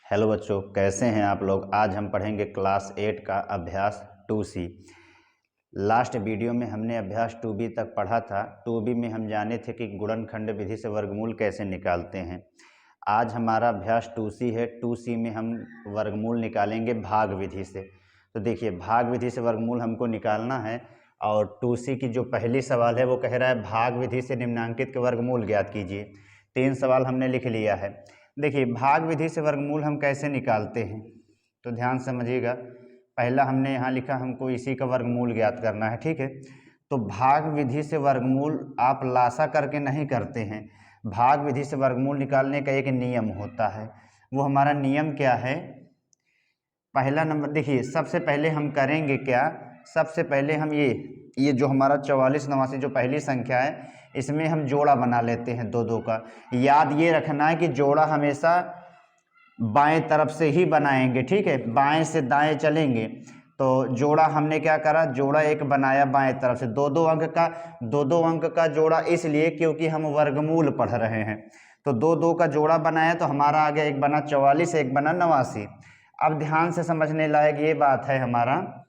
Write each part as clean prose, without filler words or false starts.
Hello बच्चों, कैसे हैं आप लोग। आज हम पढ़ेंगे क्लास 8 का अभ्यास 2C। लास्ट वीडियो में हमने अभ्यास 2B तक पढ़ा था। 2B में हम जाने थे कि गुणनखंड विधि से वर्गमूल कैसे निकालते हैं। आज हमारा अभ्यास 2C है। 2C में हम वर्गमूल निकालेंगे भाग विधि से। तो देखिए, भाग विधि से वर्गमूल हमको निकालना है और 2C की जो पहली सवाल है वो कह रहा है भाग विधि से निम्नांकित के वर्गमूल ज्ञात कीजिए। 3 सवाल हमने लिख लिया है। देखिए, भाग विधि से वर्गमूल हम कैसे निकालते हैं, तो ध्यान समझिएगा। पहला हमने यहाँ लिखा हमको इसी का वर्गमूल ज्ञात करना है, ठीक है। तो भाग विधि से वर्गमूल आप लासा करके नहीं करते हैं। भाग विधि से वर्गमूल निकालने का एक नियम होता है। वो हमारा नियम क्या है? पहला नंबर देखिए, सबसे पहले हम करेंगे क्या, सबसे पहले हम ये जो हमारा 44 89 जो पहली संख्या है, इसमें हम जोड़ा बना लेते हैं दो दो का। याद ये रखना है कि जोड़ा हमेशा बाएं तरफ से ही बनाएंगे, ठीक है। बाएं से दाएं चलेंगे। तो जोड़ा हमने क्या करा, जोड़ा एक बनाया बाएं तरफ से, दो दो अंक का जोड़ा, इसलिए क्योंकि हम वर्गमूल पढ़ रहे हैं। तो दो दो का जोड़ा बनाया तो हमारा आ गया, एक बना 44, एक बना 89। अब ध्यान से समझने लायक ये बात है हमारा,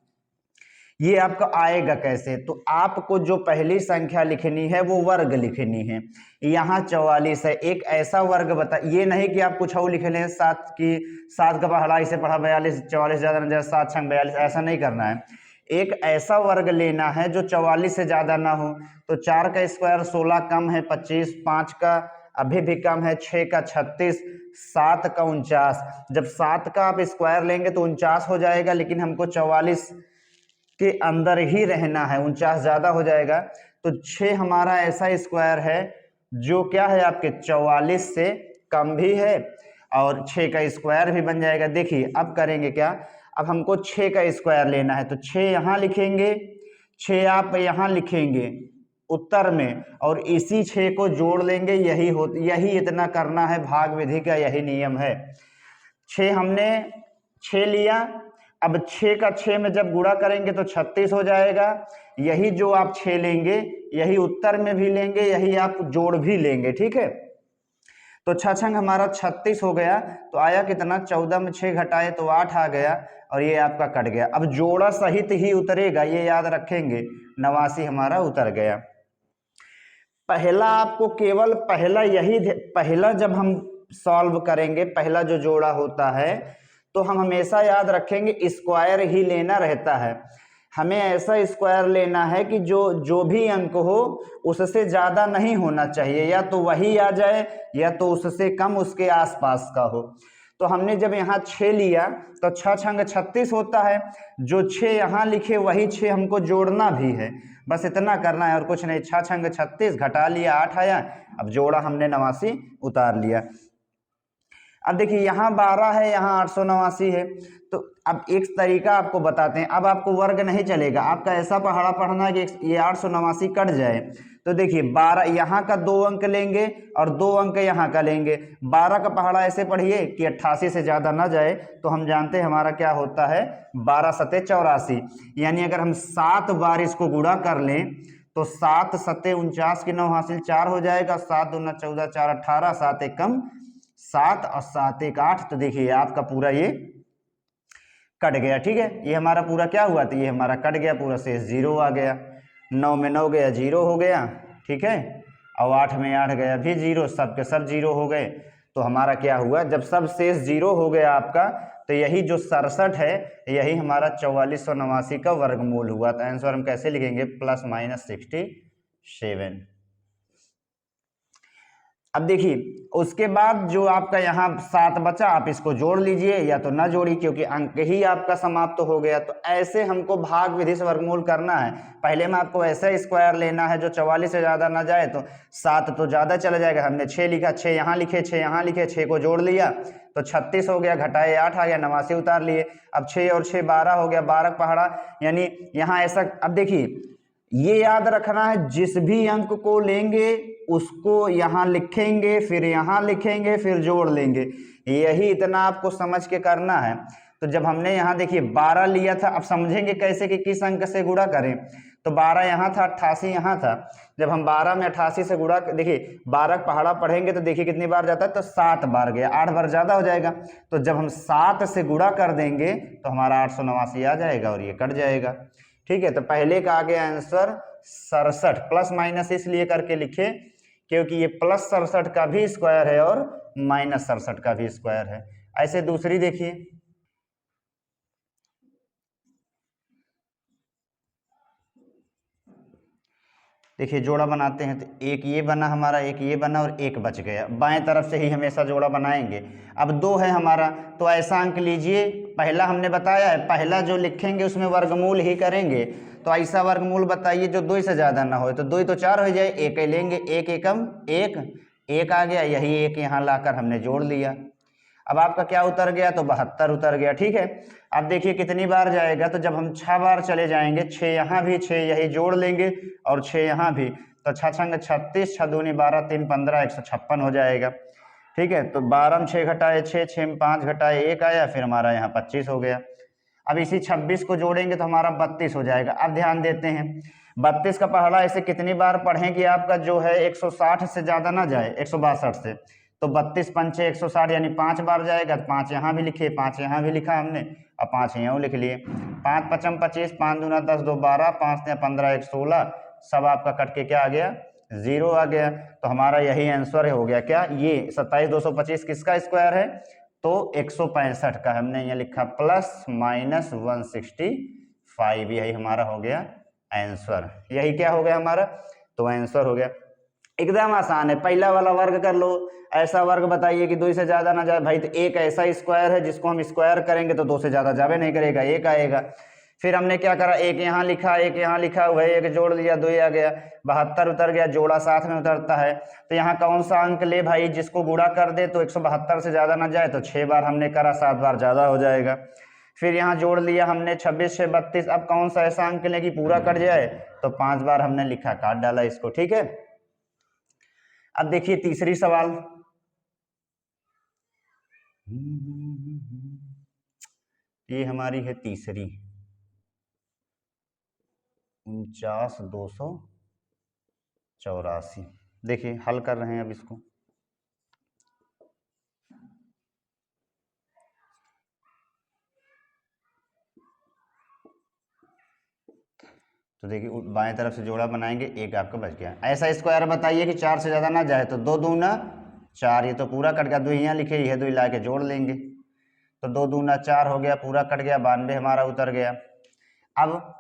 ये आपका आएगा कैसे। तो आपको जो पहली संख्या लिखनी है वो वर्ग लिखनी है। यहाँ 44 है, एक ऐसा वर्ग बता, ये नहीं कि आप कुछ और लिख लें, 7 का पहाड़ा इसे पढ़ा 42, 44 ज़्यादा न ज़्यादा 7 6 42, ऐसा नहीं करना है। एक ऐसा वर्ग लेना है जो 44 से ज़्यादा ना हो। तो 4 का स्क्वायर 16 कम है 25, 5 का अभी भी कम है, 6 का 36, 7 का 49। जब 7 का आप स्क्वायर लेंगे तो 49 हो जाएगा, लेकिन हमको 44 के अंदर ही रहना है, 49 ज़्यादा हो जाएगा। तो 6 हमारा ऐसा स्क्वायर है जो क्या है, आपके 44 से कम भी है और 6 का स्क्वायर भी बन जाएगा। देखिए अब करेंगे क्या, अब हमको 6 का स्क्वायर लेना है। तो 6 यहाँ लिखेंगे, 6 आप यहाँ लिखेंगे उत्तर में, और इसी 6 को जोड़ लेंगे। यही इतना करना है, भाग विधि का यही नियम है। 6 हमने 6 लिया, अब 6 का 6 में जब गुणा करेंगे तो 36 हो जाएगा। यही जो आप 6 लेंगे यही उत्तर में भी लेंगे, यही आप जोड़ भी लेंगे, ठीक है। तो 6 छंग हमारा 36 हो गया। तो आया कितना, 14 में 6 घटाए तो 8 आ गया, और ये आपका कट गया। अब जोड़ा सहित ही उतरेगा, ये याद रखेंगे। 89 हमारा उतर गया। पहला आपको केवल पहला जब हम सॉल्व करेंगे, पहला जो जोड़ा होता है, तो हम हमेशा याद रखेंगे स्क्वायर ही लेना रहता है। हमें ऐसा स्क्वायर लेना है कि जो भी अंक हो उससे ज़्यादा नहीं होना चाहिए, या तो वही आ जाए या तो उससे कम उसके आसपास का हो। तो हमने जब यहाँ 6 लिया तो 6 छंग 36 होता है। जो 6 यहाँ लिखे वही 6 हमको जोड़ना भी है, बस इतना करना है और कुछ नहीं। 6 छंग 36 घटा लिया, 8 आया। अब जोड़ा हमने 89 उतार लिया। अब देखिए, यहाँ 12 है, यहाँ 889 है। तो अब एक तरीका आपको बताते हैं। अब आपको वर्ग नहीं चलेगा, आपका ऐसा पहाड़ा पढ़ना है कि ये 889 कट जाए। तो देखिए, 12 यहाँ का 2 अंक लेंगे और 2 अंक यहाँ का लेंगे। 12 का पहाड़ा ऐसे पढ़िए कि 88 से ज़्यादा ना जाए। तो हम जानते हैं हमारा क्या होता है, 12 सते 84। यानी अगर हम 7 बार इसको गुणा कर लें तो 7 सते 49 की 9 हासिल 4 हो जाएगा। 7 दूना 14, 4 18, 7 एक कम 7 और 7 एक 8। तो देखिए आपका पूरा ये कट गया, ठीक है। ये हमारा पूरा क्या हुआ, तो ये हमारा कट गया पूरा, शेष 0 आ गया। 9 में 9 गया, 0 हो गया, ठीक है। और 8 में 8 गया भी 0, सब के सब 0 हो गए। तो हमारा क्या हुआ, जब सब शेष 0 हो गया आपका, तो यही जो 67 है यही हमारा 4489 का वर्गमूल हुआ। तो आंसर हम कैसे लिखेंगे, +/-67। अब देखिए, उसके बाद जो आपका यहाँ 7 बचा, आप इसको जोड़ लीजिए या तो ना जोड़िए, क्योंकि अंक ही आपका समाप्त हो गया। तो ऐसे हमको भाग विधि से वर्गमूल करना है। पहले में आपको ऐसा स्क्वायर लेना है जो 44 से ज़्यादा ना जाए। तो 7 तो ज़्यादा चला जाएगा, हमने 6 लिखा, 6 यहाँ लिखे, 6 यहाँ लिखे, 6 को जोड़ लिया तो 36 हो गया, घटाए 8 आ गया, 89 उतार लिए। अब 6 और 6 12 हो गया, 12 पहाड़ा। यानी यहाँ ऐसा, अब देखिए ये याद रखना है, जिस भी अंक को लेंगे उसको यहाँ लिखेंगे, फिर यहाँ लिखेंगे, फिर जोड़ लेंगे। यही इतना आपको समझ के करना है। तो जब हमने यहाँ देखिए 12 लिया था, अब समझेंगे कैसे कि किस अंक से गुणा करें। तो 12 यहाँ था, 88 यहाँ था। जब हम 12 में 88 से गुणा, देखिए 12 पहाड़ा पढ़ेंगे तो देखिए कितनी बार जाता है, तो 7 बार गया, 8 बार ज़्यादा हो जाएगा। तो जब हम 7 से गुणा कर देंगे तो हमारा 889 आ जाएगा और ये कट जाएगा। ठीक है, तो पहले का आ गया आंसर 67, प्लस माइनस इसलिए करके लिखे क्योंकि ये प्लस 67 का भी स्क्वायर है और माइनस 67 का भी स्क्वायर है। ऐसे दूसरी देखिए, देखिए जोड़ा बनाते हैं तो एक ये बना हमारा, एक ये बना और एक बच गया। बाएं तरफ से ही हमेशा जोड़ा बनाएंगे। अब 2 है हमारा, तो ऐसा अंक लीजिए, पहला हमने बताया है, पहला जो लिखेंगे उसमें वर्गमूल ही करेंगे। तो ऐसा वर्गमूल बताइए जो 2 से ज़्यादा ना हो, तो 2 तो 4 हो जाए, एक ही लेंगे, एक एकम एक, एक आ गया, यही एक यहाँ लाकर हमने जोड़ लिया। अब आपका क्या उतर गया, तो 72 उतर गया। ठीक है, अब देखिए कितनी बार जाएगा, तो जब हम 6 बार चले जाएंगे, 6 यहाँ भी, 6 यही जोड़ लेंगे और 6 यहाँ भी, तो 6 छंग 36, 6 दूनी 12, 3 15, 156 हो जाएगा। ठीक है, तो 12 में 6 घटाए 6, 6 में 5 घटाए 1 आया, फिर हमारा यहाँ 25 हो गया। अब इसी 26 को जोड़ेंगे तो हमारा 32 हो जाएगा। अब ध्यान देते हैं, 32 का पहाड़ा ऐसे कितनी बार पढ़ें कि आपका जो है 160 से ज़्यादा ना जाए, 162 से, तो 32 पंचे 160 यानी 5 बार जाएगा। 5 यहाँ भी लिखे, 5 यहाँ भी लिखा हमने, अब 5 यहाँ लिख लिए। 5 पचम 25, 5 दूना 10, 2 12, 5 15, 1 16, सब आपका कट के क्या आ गया, 0 आ गया। तो हमारा यही आंसर हो गया क्या, ये 27,225 किसका स्क्वायर है, तो 165 का। हमने यहाँ लिखा प्लस माइनस 165, यही हमारा हो गया आंसर। यही क्या हो गया हमारा, तो आंसर हो गया। एकदम आसान है, पहला वाला वर्ग कर लो। ऐसा वर्ग बताइए कि 2 से ज्यादा ना जाए भाई, तो एक ऐसा स्क्वायर है जिसको हम स्क्वायर करेंगे तो 2 से ज्यादा जावे नहीं करेगा, एक आएगा। फिर हमने क्या करा, एक यहाँ लिखा, एक यहाँ लिखा, वही एक जोड़ लिया, 2 आ गया, 72 उतर गया, जोड़ा साथ में उतरता है। तो यहाँ कौन सा अंक ले भाई जिसको गुणा कर दे तो 172 से ज्यादा ना जाए, तो 6 बार हमने करा, 7 बार ज्यादा हो जाएगा। फिर यहाँ जोड़ लिया हमने 26 से 32, अब कौन सा ऐसा अंक ले कि पूरा कट जाए, तो 5 बार हमने लिखा, काट डाला इसको। ठीक है, अब देखिए तीसरी सवाल, ये हमारी है तीसरी, 49,284। देखिए हल कर रहे हैं अब इसको। तो देखिए बाएं तरफ से जोड़ा बनाएंगे, एक आपका बच गया। ऐसा स्क्वायर बताइए कि 4 से ज़्यादा ना जाए, तो 2 दूना 4, ये तो पूरा कट गया, 2 यहाँ लिखे, ये 2 ला के जोड़ लेंगे, तो 2 दूना 4 हो गया, पूरा कट गया, 92 हमारा उतर गया। अब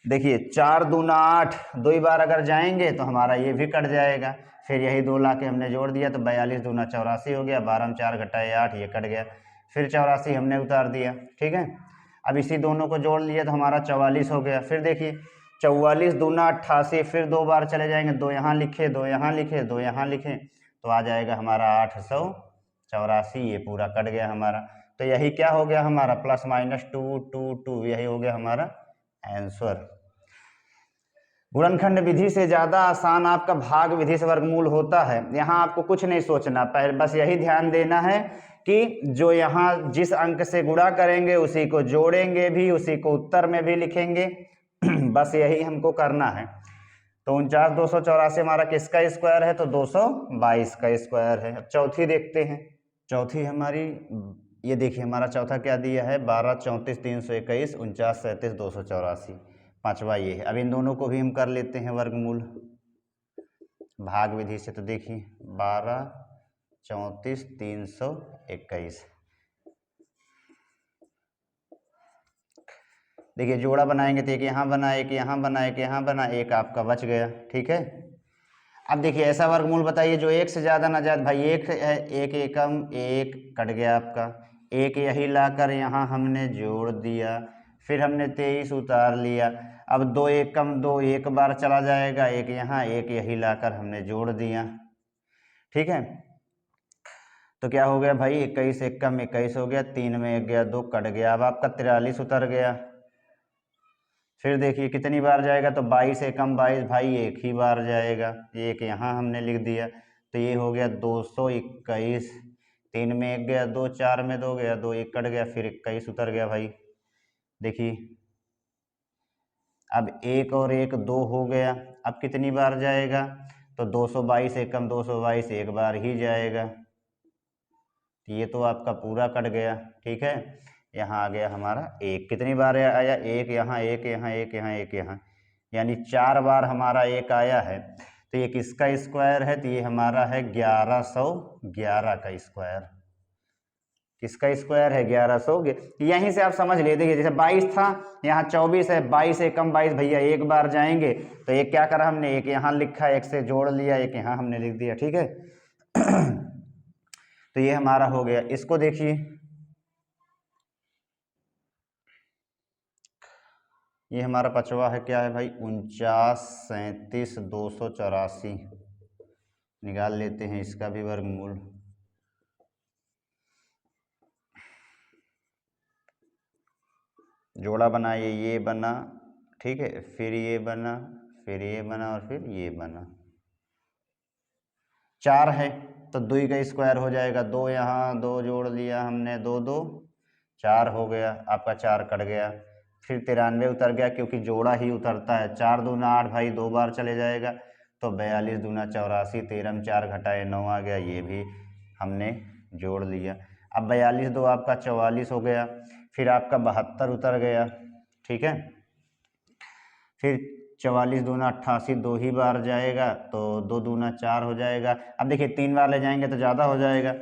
देखिए 4 दूना 8, 2 बार अगर जाएंगे तो हमारा ये भी कट जाएगा। फिर यही 2 ला के हमने जोड़ दिया, तो 42 दूना 84 हो गया, 12 में 4 घटाए 8, ये कट गया, फिर 84 हमने उतार दिया। ठीक है, अब इसी दोनों को जोड़ लिया तो हमारा 44 हो गया। फिर देखिए 44 दूना 88, फिर 2 बार चले जाएंगे, 2 यहाँ लिखे, 2 यहाँ लिखे, 2 यहाँ लिखे, तो आ जाएगा हमारा 884, ये पूरा कट गया हमारा। तो यही क्या हो गया हमारा, प्लस माइनस 2 2 2, यही हो गया हमारा आंसर। गुणनखंड विधि से ज्यादा आसान आपका भाग विधि से वर्गमूल होता है। यहाँ आपको कुछ नहीं सोचना, बस यही ध्यान देना है कि जो यहाँ जिस अंक से गुणा करेंगे उसी को जोड़ेंगे भी, उसी को उत्तर में भी लिखेंगे। बस यही हमको करना है। तो 49,284 हमारा किसका स्क्वायर है, तो 222 का स्क्वायर है। अब चौथी देखते हैं। चौथी हमारी, ये देखिए हमारा चौथा क्या दिया है, 12 34 321 49 37 284, पांचवा ये है। अब इन दोनों को भी हम कर लेते हैं वर्गमूल भाग विधि से। तो देखिए 12 34 321, देखिए जोड़ा बनाएंगे तो एक यहाँ बना, एक यहाँ बना, एक यहाँ बना, एक आपका बच गया। ठीक है, अब देखिए ऐसा वर्गमूल बताइए जो 1 से ज़्यादा ना जाए। भाई एक है, एक एकम एक कट गया आपका, एक यही लाकर यहाँ हमने जोड़ दिया, फिर हमने 23 उतार लिया। अब 2 एकम 2 एक बार चला जाएगा, एक यहाँ, एक यही लाकर हमने जोड़ दिया। ठीक है, तो क्या हो गया भाई, 21 एकम 21 हो गया, 3 में 1 गया, 2 कट गया, अब आपका 43 उतर गया। फिर देखिए कितनी बार जाएगा, तो 22 एकम 22, भाई एक ही बार जाएगा, एक यहाँ हमने लिख दिया, तो ये हो गया 221। 3 में 1 गया, 2 4 में 2 गया, 2 1 कट गया, फिर 21 उतर गया भाई। देखिए अब 1 और 1 2 हो गया। अब कितनी बार जाएगा, तो 222 एकम 222 एक बार ही जाएगा। ये तो आपका पूरा कट गया, ठीक है। यहाँ आ गया हमारा 1, कितनी बार आया, 1 यहाँ, 1 यहाँ, 1 यहाँ, 1 यहाँ, यानी 4 बार हमारा 1 आया है। तो ये किसका स्क्वायर है, तो ये हमारा है 1111 का स्क्वायर। किसका स्क्वायर है, 1100। यहीं से आप समझ लेते हैं, जैसे 22 था, यहाँ 24 है, 22 एकम 22 भैया एक बार जाएंगे, तो एक क्या करा हमने, एक यहाँ लिखा, एक से जोड़ लिया, एक यहाँ हमने लिख दिया, ठीक है। तो ये हमारा हो गया। इसको देखिए, ये हमारा पचवा है, क्या है भाई, 49 37 284। निकाल लेते हैं इसका भी वर्गमूल। जोड़ा बनाइए, ये बना, ठीक है, फिर ये बना, फिर ये बना, और फिर ये बना। 4 है तो 2 का स्क्वायर हो जाएगा, 2 यहाँ, 2 जोड़ लिया हमने, 2 2 4 हो गया, आपका 4 कट गया। फिर 93 उतर गया, क्योंकि जोड़ा ही उतरता है। 4 दूना 8 भाई, 2 बार चले जाएगा, तो 42 दूना 84, 13 में 4 घटाए 9 आ गया, ये भी हमने जोड़ लिया। अब 42 2 आपका 44 हो गया। फिर आपका 72 उतर गया, ठीक है। फिर 44 दूना 88, 2 ही बार जाएगा, तो 2 दूना 4 हो जाएगा। अब देखिए 3 बार ले जाएंगे तो ज़्यादा हो जाएगा,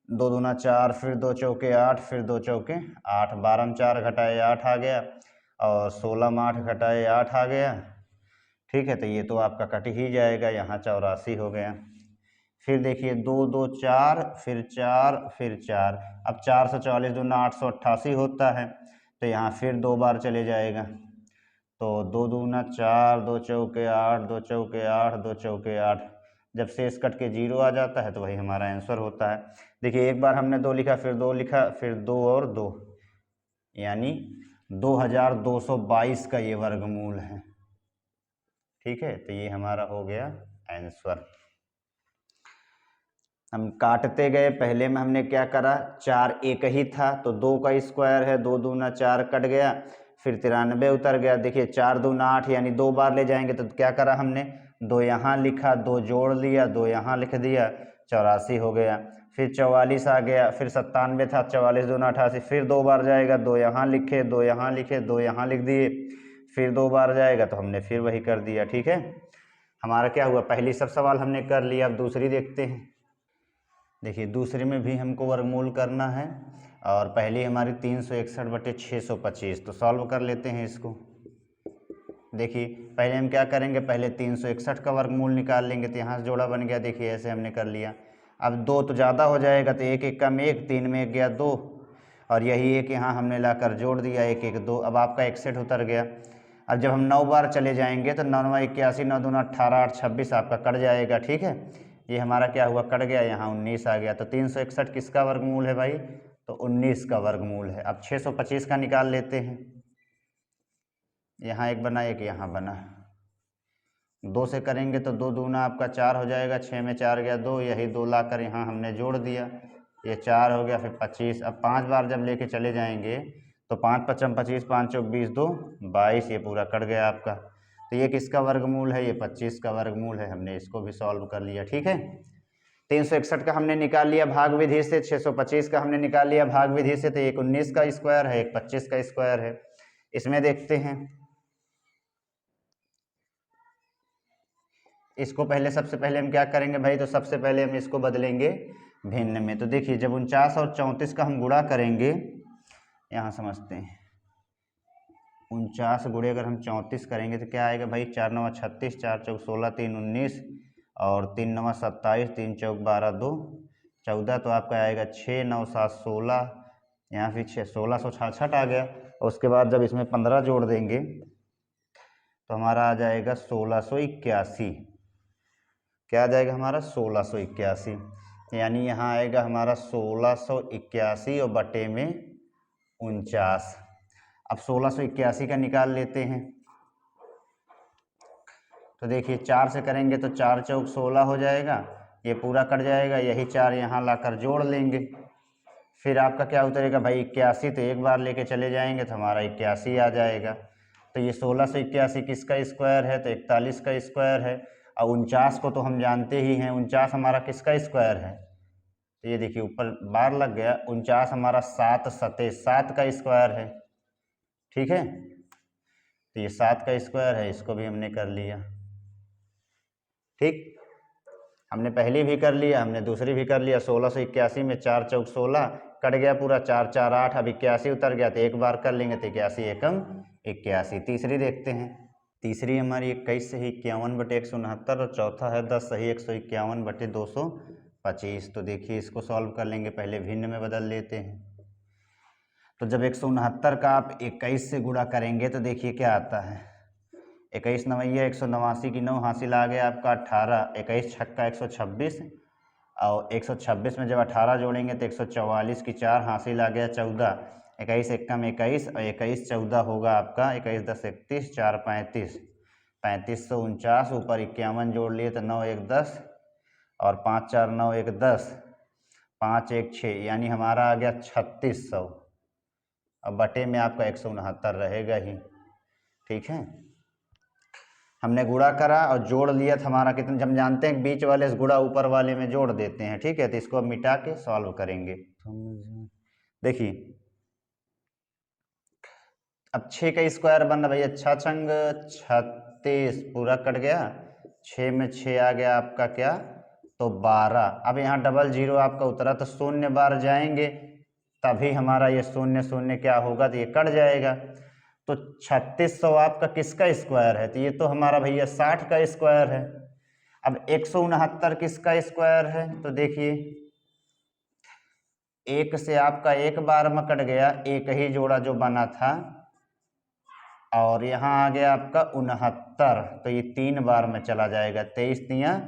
2 दूना 4, फिर 2 चौके 8, फिर 2 चौके 8, 12 में 4 घटाए 8 आ गया, और 16 में 8 घटाए 8 आ गया, ठीक है। तो ये तो आपका कट ही जाएगा, यहाँ 84 हो गया। फिर देखिए 2 2 4, फिर 4, फिर 4। अब 440 दूना 888 होता है, तो यहाँ फिर 2 बार चले जाएगा, तो 2 दूना 4, 2 चौके 8, 2 चौके 8, 2 चौके 8। जब शेष कट के 0 आ जाता है तो वही हमारा आंसर होता है। देखिए एक बार हमने 2 लिखा, फिर 2 लिखा, फिर 2 और 2, यानी 2222 का ये वर्गमूल है, ठीक है। तो ये हमारा हो गया आंसर। हम काटते गए, पहले में हमने क्या करा, 4 एक ही था, तो 2 का स्क्वायर है, 2 दूना 4 कट गया, फिर 93 उतर गया। देखिए 4 दूना 8, यानी 2 बार ले जाएंगे, तो क्या करा हमने, 2 यहाँ लिखा, 2 जोड़ लिया, 2 यहाँ लिख दिया, 84 हो गया। फिर 44 आ गया, फिर 97 था, 44 दूना 88, फिर 2 बार जाएगा, 2 यहाँ लिखे, 2 यहाँ लिखे, 2 यहाँ लिख दिए, फिर 2 बार जाएगा, तो हमने फिर वही कर दिया, ठीक है। हमारा क्या हुआ, पहली सब सवाल हमने कर लिया। अब दूसरी देखते हैं। देखिए दूसरे में भी हमको वर्गमूल करना है, और पहली हमारी 361/625, तो सॉल्व कर लेते हैं इसको। देखिए पहले हम क्या करेंगे, पहले 361 का वर्गमूल निकाल लेंगे, तो यहाँ से जोड़ा बन गया। देखिए ऐसे हमने कर लिया। अब 2 तो ज़्यादा हो जाएगा, तो 1 1 कम 1, 3 में 1 गया 2, और यही एक यहाँ हमने लाकर जोड़ दिया, 1 1 2। अब आपका 61 उतर गया। अब जब हम 9 बार चले जाएंगे, तो 9 9 81, 9 दूना 18, 8 26 आपका कट जाएगा, ठीक है। ये हमारा क्या हुआ, कट गया, यहाँ 19 आ गया। तो 361 किसका वर्गमूल है भाई, तो 19 का वर्गमूल है। अब 625 का निकाल लेते हैं। यहाँ एक बना, एक यहाँ बना, 2 से करेंगे तो 2 दूना आपका 4 हो जाएगा, 6 में 4 गया 2, यही 2 लाकर यहाँ हमने जोड़ दिया, ये 4 हो गया, फिर 25। अब 5 बार जब लेके चले जाएंगे, तो 5 5 25, 5 चौक 20, 2 22, ये पूरा कट गया आपका। तो ये किसका वर्गमूल है, ये 25 का वर्गमूल है। हमने इसको भी सॉल्व कर लिया, ठीक है। 361 का हमने निकाल लिया भाग विधि से, 625 का हमने निकाल लिया भाग विधि से। तो एक 19 का स्क्वायर है, एक 25 का स्क्वायर है। इसमें देखते हैं, इसको पहले सबसे पहले हम क्या करेंगे भाई, तो सबसे पहले हम इसको बदलेंगे भिन्न में। तो देखिए जब 49 और 34 का हम गुणा करेंगे, यहाँ समझते हैं, 49 गुणे अगर हम 34 करेंगे तो क्या आएगा भाई, 4 9 36, 4 चौक 16, 3 19, और 3 9 27, 3 चौक 12, 2 14, तो आपका आएगा 6 9 7 16, यहाँ फिर 1666 आ गया। और उसके बाद जब इसमें 15 जोड़ देंगे, तो हमारा आ जाएगा 1681। क्या आ जाएगा हमारा, 1681, यानी यहाँ आएगा हमारा 1681 और बटे में 49। अब 1681 का निकाल लेते हैं। तो देखिए 4 से करेंगे तो 4 चौक 16 हो जाएगा, ये पूरा कट जाएगा, यही 4 यहाँ लाकर जोड़ लेंगे। फिर आपका क्या उतरेगा भाई, 81, तो एक बार लेके चले जाएंगे तो हमारा 81 आ जाएगा। तो ये 1681 किसका स्क्वायर है, तो 41 का स्क्वायर है। और 49 को तो हम जानते ही हैं, 49 हमारा किसका स्क्वायर है, तो ये देखिए ऊपर बार लग गया, 49 हमारा 7 सते 7 का स्क्वायर है। ठीक है, तो ये 7 का स्क्वायर है, इसको भी हमने कर लिया। ठीक, हमने पहली भी कर लिया, हमने दूसरी भी कर लिया। 1681 में 4 चौक 16 कट गया पूरा, 4 4 8, अब 81 उतर गया, तो एक बार कर लेंगे तो 81 एकम 81। तीसरी देखते हैं, तीसरी हमारी 21 सही 51/169 और चौथा है 10 सही 151/225। तो देखिए इसको सॉल्व कर लेंगे, पहले भिन्न में बदल लेते हैं। तो जब 169 का आप 21 से गुणा करेंगे तो देखिए क्या आता है, 21 नवैया 189 की 9 हासिल आ गया आपका 18, 21 छक्का 126 और 126 में जब 18 जोड़ेंगे तो 144 की 4 हासिल आ गया 14, 21 एकम 21 और 21 14 होगा आपका 21 10 31 4 35, 3549 ऊपर 51 जोड़ लिए तो 9 1 10 और 5 4 9 1 10 5 1 6, यानी हमारा आ गया 3600। अब बटे में आपका 169 रहेगा ही। ठीक है, हमने गुणा करा और जोड़ लिया था हमारा कितना, जब जानते हैं बीच वाले से गुणा ऊपर वाले में जोड़ देते हैं। ठीक है, तो इसको अब मिटा के सॉल्व करेंगे। देखिए अब 6 का स्क्वायर बन रहा भैया, 6 छंग 36 पूरा कट गया, 6 में 6 आ गया आपका क्या, तो 12। अब यहाँ डबल जीरो आपका उतरा तो शून्य बार जाएंगे तभी हमारा ये शून्य शून्य क्या होगा, तो ये कट जाएगा। तो 3600 आपका किसका स्क्वायर है, तो ये तो हमारा भैया 60 का स्क्वायर है। अब 169 किसका स्क्वायर है, तो देखिए एक से आपका एक बार में कट गया, एक ही जोड़ा जो बना था, और यहाँ आ गया आपका 69, तो ये 3 बार में चला जाएगा, 23 तिया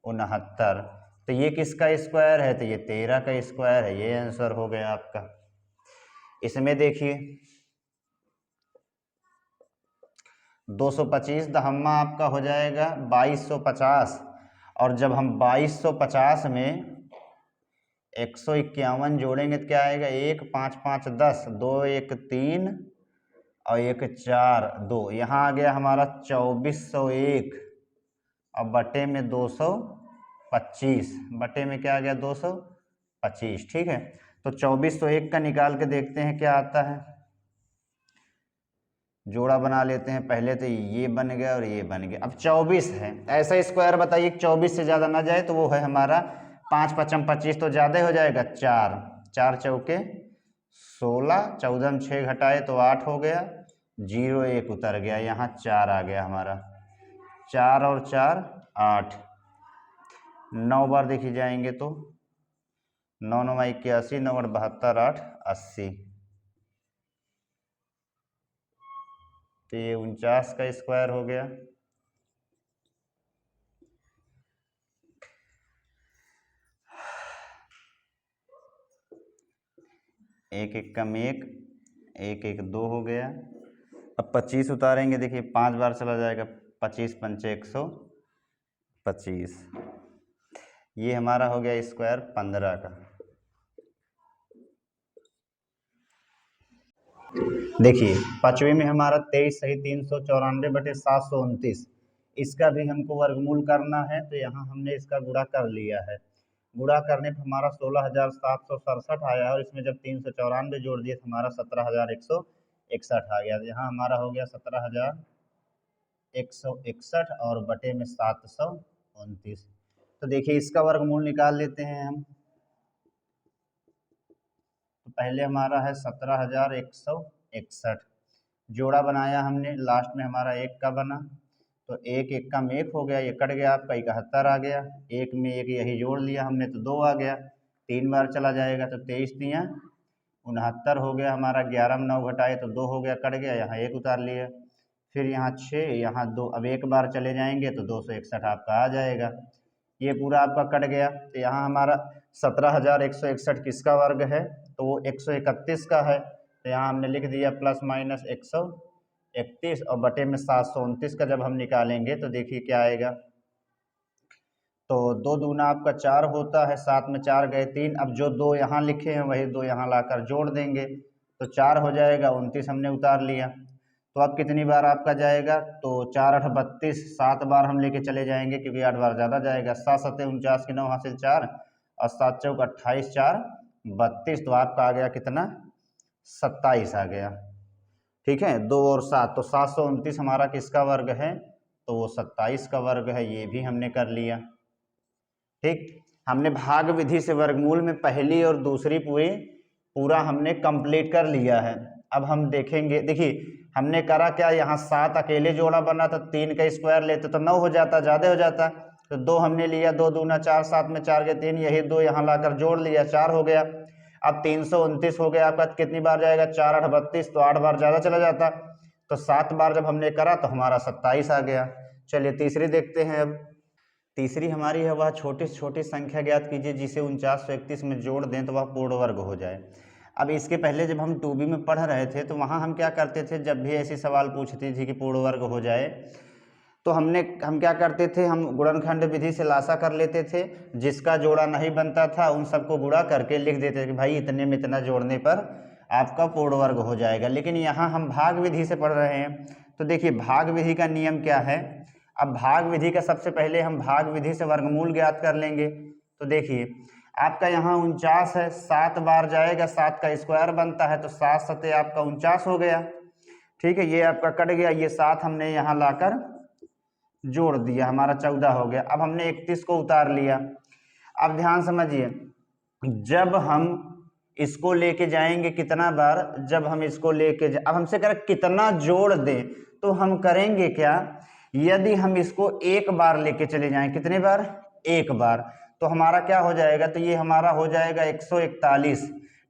69। तो ये किसका स्क्वायर है, तो ये 13 का स्क्वायर है। ये आंसर हो गया आपका। इसमें देखिए 225 दहम्मा आपका हो जाएगा 2250, और जब हम 2250 में 151 जोड़ेंगे तो क्या आएगा, 1 5 5 10 2 1 3 और 1 4 2, यहाँ आ गया हमारा 2401 और बटे में 225, बटे में क्या आ गया 225। ठीक है, तो 2401 का निकाल के देखते हैं क्या आता है, जोड़ा बना लेते हैं पहले। तो ये बन गया और ये बन गया। अब 24 है, ऐसा स्क्वायर बताइए 24 से ज़्यादा ना जाए, तो वो है हमारा 5 5 25, तो ज़्यादा हो जाएगा 4 4 चौके 16, 14 में 6 घटाए तो 8 हो गया, 0 1 उतर गया, यहाँ 4 आ गया हमारा, 4 और 4 8, 9 बार देखी जाएंगे तो 9 9 81, 9 72 8 80, तो ये 49 का स्क्वायर हो गया। एक एक कम एक, एक एक 2 हो गया। अब 25 उतारेंगे, देखिए 5 बार चला जाएगा, 25 पंचे 125, ये हमारा हो गया स्क्वायर 15 का। देखिए पांचवे में हमारा 23 सही 394/729, इसका भी हमको वर्गमूल करना है, तो यहाँ हमने इसका गुणा कर लिया है। गुणा करने पर हमारा 16,767 आया, और इसमें जब 394 जोड़ दिए तो हमारा 17,161 आ गया। यहाँ हमारा हो गया 17,161 और बटे में 729। तो देखिए इसका वर्गमूल निकाल लेते हैं हम। तो पहले हमारा है 17,161, जोड़ा बनाया हमने, लास्ट में हमारा 1 का बना, तो 1 1 का 1 हो गया, ये कट गया आपका 71 आ गया, 1 में 1 यही जोड़ लिया हमने तो 2 आ गया, 3 बार चला जाएगा तो 23 दिया 69 हो गया हमारा, 11 में 9 घटाए तो 2 हो गया, कट गया, यहाँ 1 उतार लिया, फिर यहाँ 6 यहाँ 2, अब 1 बार चले जाएंगे तो 261 आपका आ जाएगा। ये पूरा आपका कट गया, तो यहाँ हमारा 17,161 किसका वर्ग है, तो वो 131 का है, तो यहाँ हमने लिख दिया प्लस माइनस 131 और बटे में 729 का जब हम निकालेंगे तो देखिए क्या आएगा, तो 2 दूना आपका 4 होता है, 7 में 4 गए 3, अब जो 2 यहाँ लिखे हैं वही 2 यहाँ लाकर जोड़ देंगे तो 4 हो जाएगा, 29 हमने उतार लिया। तो अब कितनी बार आपका जाएगा, तो 4 8 32, 7 बार हम लेके चले जाएंगे क्योंकि 8 बार ज़्यादा जाएगा। 7 7 49 के 9 हासिल 4 और 7 चौक 28 4 32, तो आपका आ गया कितना, 27 आ गया। ठीक है, 2 और 7 तो 729 हमारा किसका वर्ग है, तो वो 27 का वर्ग है। ये भी हमने कर लिया। ठीक, हमने भाग विधि से वर्गमूल में पहली और दूसरी पूरा हमने कंप्लीट कर लिया है। अब हम देखेंगे, देखिए हमने करा क्या, यहाँ 7 अकेले जोड़ा बना था, 3 का स्क्वायर लेते तो 9 हो जाता, ज़्यादा हो जाता, तो 2 हमने लिया, 2 दूना 4, 7 में 4 के 3, यही 2 यहाँ लाकर जोड़ लिया, 4 हो गया। अब 329 हो गया आपका, कितनी बार जाएगा, 4 8 32, तो 8 बार ज़्यादा चला जाता, तो 7 बार जब हमने करा तो हमारा 27 आ गया। चलिए तीसरी देखते हैं। अब तीसरी हमारी है, वह छोटी से छोटी संख्या ज्ञात कीजिए जिसे 49 से 31 में जोड़ दें तो वह पूर्ण वर्ग हो जाए। अब इसके पहले जब हम 2B में पढ़ रहे थे तो वहाँ हम क्या करते थे, जब भी ऐसी सवाल पूछती थी कि पूर्ण वर्ग हो जाए तो हम क्या करते थे, हम गुणनखंड विधि से लासा कर लेते थे, जिसका जोड़ा नहीं बनता था उन सबको गुणा करके लिख देते थे कि भाई इतने में इतना जोड़ने पर आपका पूर्ण वर्ग हो जाएगा। लेकिन यहाँ हम भाग विधि से पढ़ रहे हैं, तो देखिए भाग विधि का नियम क्या है। अब भाग विधि का सबसे पहले हम भाग विधि से वर्गमूल ज्ञात कर लेंगे। तो देखिए आपका यहाँ 49 है, 7 बार जाएगा, 7 का स्क्वायर बनता है, तो 7 7 आपका 49 हो गया। ठीक है, ये आपका कट गया, ये 7 हमने यहाँ लाकर जोड़ दिया, हमारा 14 हो गया। अब हमने 31 को उतार लिया। अब ध्यान समझिए, जब हम इसको लेके जाएंगे कितना बार, जब हम इसको लेके अब हमसे करें कितना जोड़ दें, तो हम करेंगे क्या, यदि हम इसको एक बार लेके चले जाएं, कितने बार, एक बार, तो हमारा क्या हो जाएगा, तो ये हमारा हो जाएगा 141।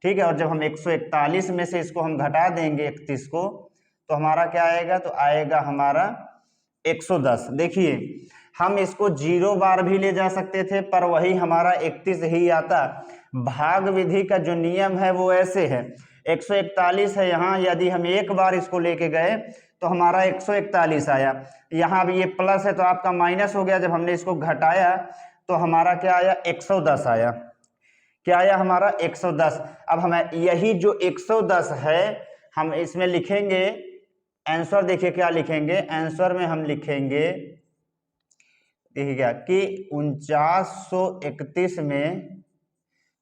ठीक है, और जब हम 141 में से इसको हम घटा देंगे 31 को, तो हमारा क्या आएगा, तो आएगा हमारा 110। देखिए हम इसको 0 बार भी ले जा सकते थे, पर वही हमारा 31 ही आता। भाग विधि का जो नियम है वो ऐसे है, 141 है यहाँ, यदि हम एक बार इसको लेके गए तो हमारा 141 आया। यहाँ भी ये प्लस है तो आपका माइनस हो गया, जब हमने इसको घटाया तो हमारा क्या आया, 110 आया। क्या आया हमारा, 110। अब हमें यही जो 110 है हम इसमें लिखेंगे आंसर। देखिए क्या लिखेंगे आंसर में, हम लिखेंगे देखिए क्या कि 4931 में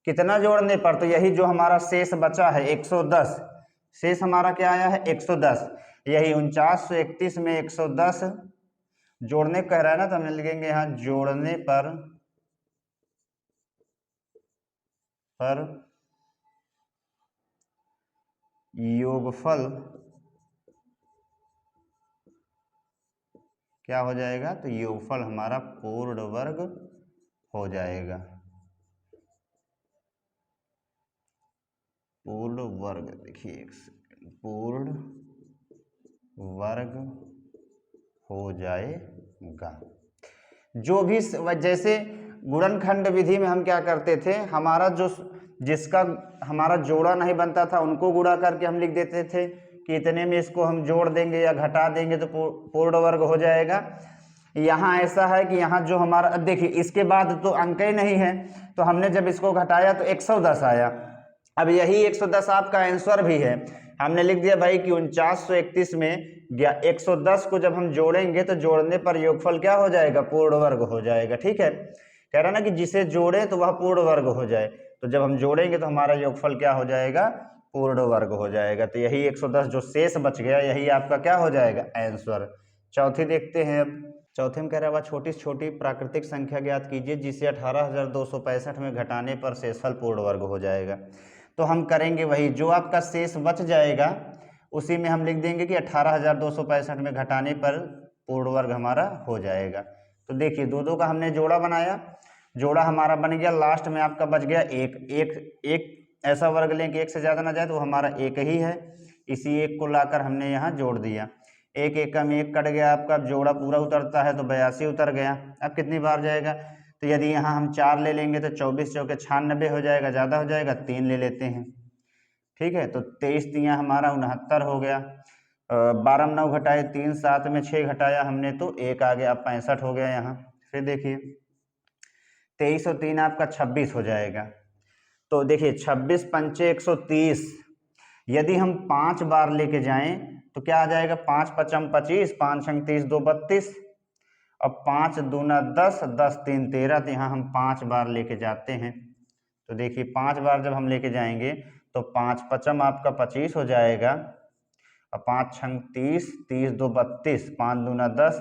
कितना जोड़ने पर, तो यही जो हमारा शेष बचा है 110, शेष हमारा क्या आया है 110, यही 4931 में 110 जोड़ने कह रहा है ना, तो हम लिखेंगे यहाँ जोड़ने पर योगफल क्या हो जाएगा, तो योगफल हमारा पूर्ण वर्ग हो जाएगा। पूर्ण वर्ग, देखिए एक सेकंड, पूर्ण वर्ग हो जाएगा। जो भी जैसे गुणनखंड विधि में हम क्या करते थे, हमारा जिसका हमारा जोड़ा नहीं बनता था उनको गुणा करके हम लिख देते थे कि इतने में इसको हम जोड़ देंगे या घटा देंगे तो पूर्ण वर्ग हो जाएगा। यहाँ ऐसा है कि यहाँ जो हमारा, अब देखिए इसके बाद तो अंक ही नहीं है, तो हमने जब इसको घटाया तो 110 आया। अब यही 110 आपका आंसर भी है, हमने लिख दिया भाई कि 4931 में 110 को जब हम जोड़ेंगे तो जोड़ने पर योगफल क्या हो जाएगा, पूर्ण वर्ग हो जाएगा। ठीक है, कह रहा ना कि जिसे जोड़े तो वह पूर्ण वर्ग हो जाए, तो जब हम जोड़ेंगे तो हमारा योगफल क्या हो जाएगा, पूर्ण वर्ग हो जाएगा। तो यही 110 जो शेष बच गया यही आपका क्या हो जाएगा, आंसर। चौथी देखते हैं। अब चौथे में कह रहा है छोटी से छोटी प्राकृतिक संख्या ज्ञात कीजिए जिसे 18265 में घटाने पर शेषफल पूर्ण वर्ग हो जाएगा। तो हम करेंगे वही, जो आपका शेष बच जाएगा उसी में हम लिख देंगे कि 18265 में घटाने पर पूर्ण वर्ग हमारा हो जाएगा। तो देखिए दो दो का हमने जोड़ा बनाया, जोड़ा हमारा बन गया, लास्ट में आपका बच गया एक ऐसा वर्ग लें कि एक से ज़्यादा ना जाए, तो हमारा एक ही है, इसी एक को लाकर हमने यहाँ जोड़ दिया। एक एक का में एक कट गया आपका, जोड़ा पूरा उतरता है तो 82 उतर गया। अब कितनी बार जाएगा, तो यदि यहाँ हम 4 ले लेंगे तो 24 चौके 96 हो जाएगा, ज़्यादा हो जाएगा 3 ले लेते हैं। ठीक है, तो 23 दिया हमारा 69 हो गया। 12 में 9 घटाए 3, 7 में 6 घटाया हमने तो 1 आ गया, 65 हो गया यहाँ। फिर देखिए 23 और 3 आपका 26 हो जाएगा। तो देखिए 26 पंचे 130, यदि हम 5 बार लेके जाएं तो क्या आ जाएगा, 5 पचम 25, 5 छंग 30, 2 32, और 5 दूना 10, 10 3 13। तो यहाँ हम 5 बार लेके जाते हैं। तो देखिए 5 बार जब हम लेके जाएंगे तो 5 पचम आपका 25 हो जाएगा, और 5 छंग 30, 30 2 32, 5 दूना 10,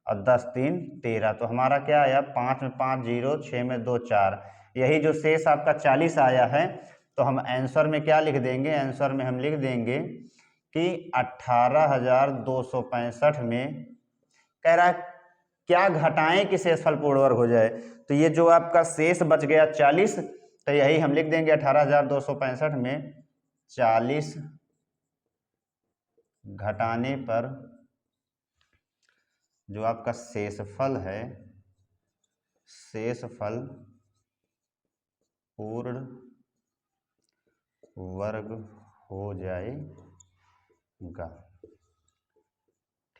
और 10 3 13। तो हमारा क्या आया, 5 में 5 0, 6 में 2 4। यही जो शेष आपका 40 आया है, तो हम आंसर में क्या लिख देंगे, आंसर में हम लिख देंगे कि 18,265 में कह रहा है क्या घटाएं कि शेषफल पूर्ण वर्ग हो जाए। तो ये जो आपका शेष बच गया 40, तो यही हम लिख देंगे 18,265 में 40 घटाने पर जो आपका शेषफल है, शेषफल पूर्ण वर्ग हो जाएगा।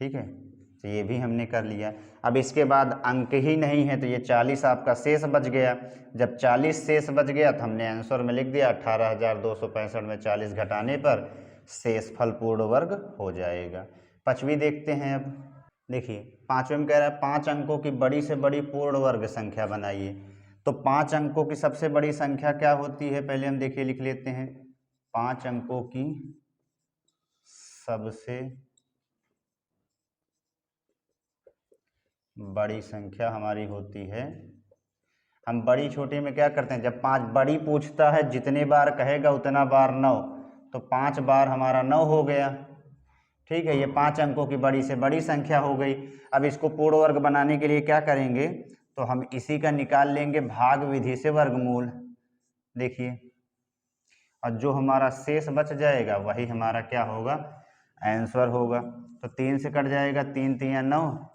ठीक है, तो ये भी हमने कर लिया। अब इसके बाद अंक ही नहीं है, तो ये 40 आपका शेष बच गया। जब 40 शेष बच गया तो हमने आंसर में लिख दिया 18,265 में 40 घटाने पर शेषफल पूर्ण वर्ग हो जाएगा। पांचवी देखते हैं। अब देखिए पांचवें में कह रहा है 5 अंकों की बड़ी से बड़ी पूर्ण वर्ग संख्या बनाइए। तो 5 अंकों की सबसे बड़ी संख्या क्या होती है, पहले हम देखिए लिख लेते हैं। 5 अंकों की सबसे बड़ी संख्या हमारी होती है, हम बड़ी छोटी में क्या करते हैं, जब 5 बड़ी पूछता है जितने बार कहेगा उतना बार 9, तो 5 बार हमारा 9 हो गया। ठीक है, ये 5 अंकों की बड़ी से बड़ी संख्या हो गई। अब इसको पूर्ण वर्ग बनाने के लिए क्या करेंगे, तो हम इसी का निकाल लेंगे भाग विधि से वर्गमूल। देखिए, और जो हमारा शेष बच जाएगा वही हमारा क्या होगा, आंसर होगा। तो 3 से कट जाएगा, 3 3 9।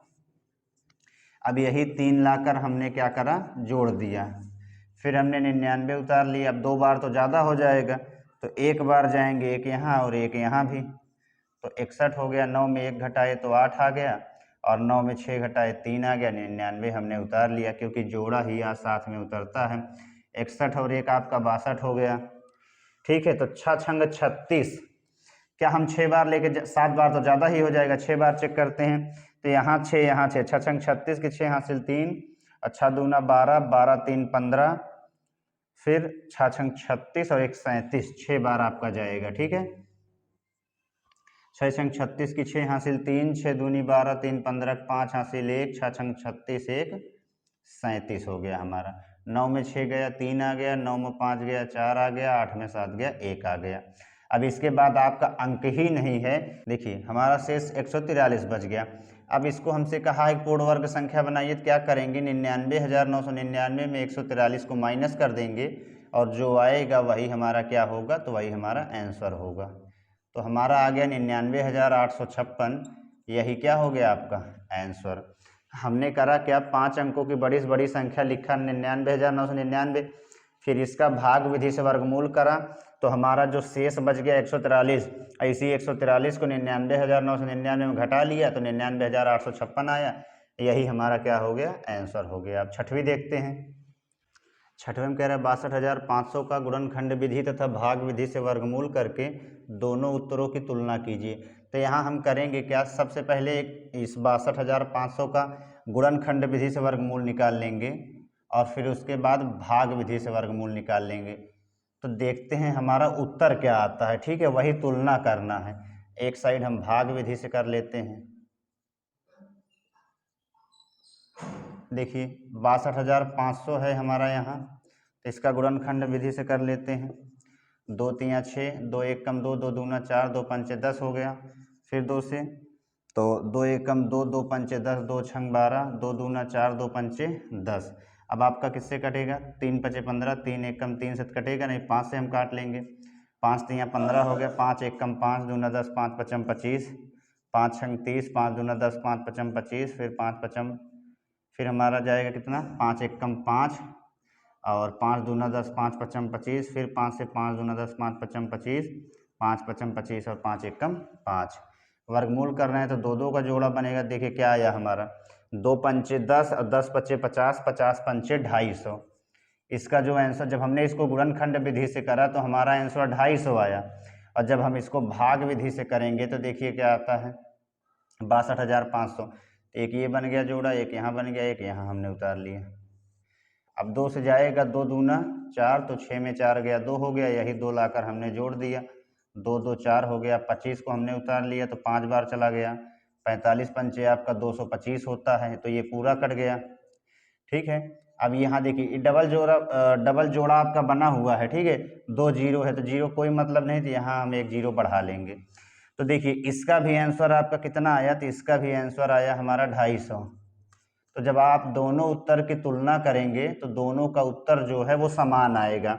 अब यही 3 लाकर हमने क्या करा, जोड़ दिया। फिर हमने 99 उतार लिया। अब 2 बार तो ज़्यादा हो जाएगा, तो एक बार जाएंगे, एक यहाँ और एक यहाँ भी, तो 61 हो गया। 9 में 1 घटाए तो 8 आ गया, और 9 में 6 घटाए 3 आ गया। 99 हमने उतार लिया, क्योंकि जोड़ा ही आज साथ में उतरता है। 61 और 1 आपका 62 हो गया। ठीक है, तो 6 छंग 36, क्या हम 6 बार लेके 7 बार तो ज़्यादा ही हो जाएगा, 6 बार चेक करते हैं। तो यहाँ 6 यहाँ 6, 6 छंग 36 के 6 हासिल 3, अच्छा दूना 12, 12 3 15, फिर 6 छंग 36 और 1 37, 6 बार आपका जाएगा। ठीक है, 6 छंग 36 की 6 हासिल 3, 6 दूनी 12, 3 15, 5 हासिल 1, 6 छंग 36 1 37 हो गया हमारा। 9 में 6 गया, 3 आ गया, 9 में 5 गया, 4 आ गया, 8 में 7 गया, 1 आ गया। अब इसके बाद आपका अंक ही नहीं है। देखिए हमारा शेष 143 बच गया। अब इसको हमसे कहा है पूर्ण वर्ग संख्या बनाइए, तो क्या करेंगे, 99,999 में 143 को माइनस कर देंगे, और जो आएगा वही हमारा क्या होगा, तो वही हमारा आंसर होगा। तो हमारा आ गया 99,856, यही क्या हो गया आपका आंसर। हमने करा क्या, 5 अंकों की बड़ी से बड़ी संख्या लिखा 99,999, फिर इसका भाग विधि से वर्गमूल करा, तो हमारा जो शेष बच गया 143, इसी 143 को 99,999 में घटा लिया तो 99,856 आया। यही हमारा क्या हो गया, आंसर हो गया। अब छठवीं देखते हैं। छठवें में कह रहा है 62,500 का गुणनखंड विधि तथा भाग विधि से वर्गमूल करके दोनों उत्तरों की तुलना कीजिए। तो यहाँ हम करेंगे क्या, सबसे पहले इस 62,500 का गुणनखंड विधि से वर्गमूल निकाल लेंगे, और फिर उसके बाद भाग विधि से वर्गमूल निकाल लेंगे। तो देखते हैं हमारा उत्तर क्या आता है। ठीक है, वही तुलना करना है। एक साइड हम भाग विधि से कर लेते हैं। देखिए 62,500 है हमारा यहाँ, तो इसका गुणनखंड विधि से कर लेते हैं। 2 3 6, 2 1 कम 2, 2 दूना 4, 2 पंचे 10 हो गया। फिर 2 से, तो 2 1 कम 2, 2 पंचे 10, 2 छंग 12, 2 दूना 4, 2 पंचे 10। अब आपका किससे कटेगा, 3 पचे 15, 3 1 कम 3 से कटेगा नहीं, 5 से हम काट लेंगे। 5 3 15 हो गया, 5 1 कम 5, दूना 10, 5 पचम 25, 5 छंग 30, 5 दूना 10, 5 पचम 25, फिर 5 पचम, फिर हमारा जाएगा कितना, 5 1 कम 5, और 5 दूना 10, 5 पचम 25, फिर 5 से 5 दूना 10, 5 पचम 25, 5 पचम 25 और 5 1 कम 5। वर्गमूल कर रहे हैं तो 2 2 का जोड़ा बनेगा। देखिए क्या आया हमारा, 2 पंचे 10 और 10 पचे 50, 50 पंचे 250। इसका जो आंसर, जब हमने इसको गुणनखंड विधि से करा तो हमारा आंसर 250 आया। और जब हम इसको भाग विधि से करेंगे तो देखिए क्या आता है 62,500। एक ये बन गया जोड़ा, एक यहाँ बन गया, एक यहाँ हमने उतार लिया। अब 2 से जाएगा, 2 दूना 4, तो 6 में 4 गया 2 हो गया, यही 2 लाकर हमने जोड़ दिया, 2 2 4 हो गया। 25 को हमने उतार लिया तो 5 बार चला गया, 45 पंचे आपका 225 होता है, तो ये पूरा कट गया। ठीक है, अब यहाँ देखिए डबल जोड़ा आपका बना हुआ है, ठीक है, 2 जीरो है तो जीरो कोई मतलब नहीं, तो यहाँ हम एक जीरो बढ़ा लेंगे। तो देखिए इसका भी आंसर आपका कितना आया, तो इसका भी आंसर आया हमारा 250। तो जब आप दोनों उत्तर की तुलना करेंगे तो दोनों का उत्तर जो है वो समान आएगा।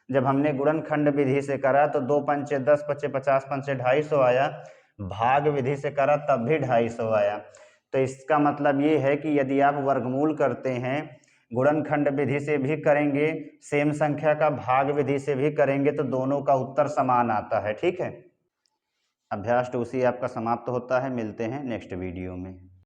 जब हमने गुणनखंड विधि से करा तो 2 पंचे 10 पच्चे 50 पंचे 250 आया, भाग विधि से करा तब भी 250 आया। तो इसका मतलब ये है कि यदि आप वर्गमूल करते हैं गुणनखंड विधि से भी करेंगे, सेम संख्या का भाग विधि से भी करेंगे, तो दोनों का उत्तर समान आता है। ठीक है, अभ्यास 2C आपका समाप्त होता है। मिलते हैं नेक्स्ट वीडियो में।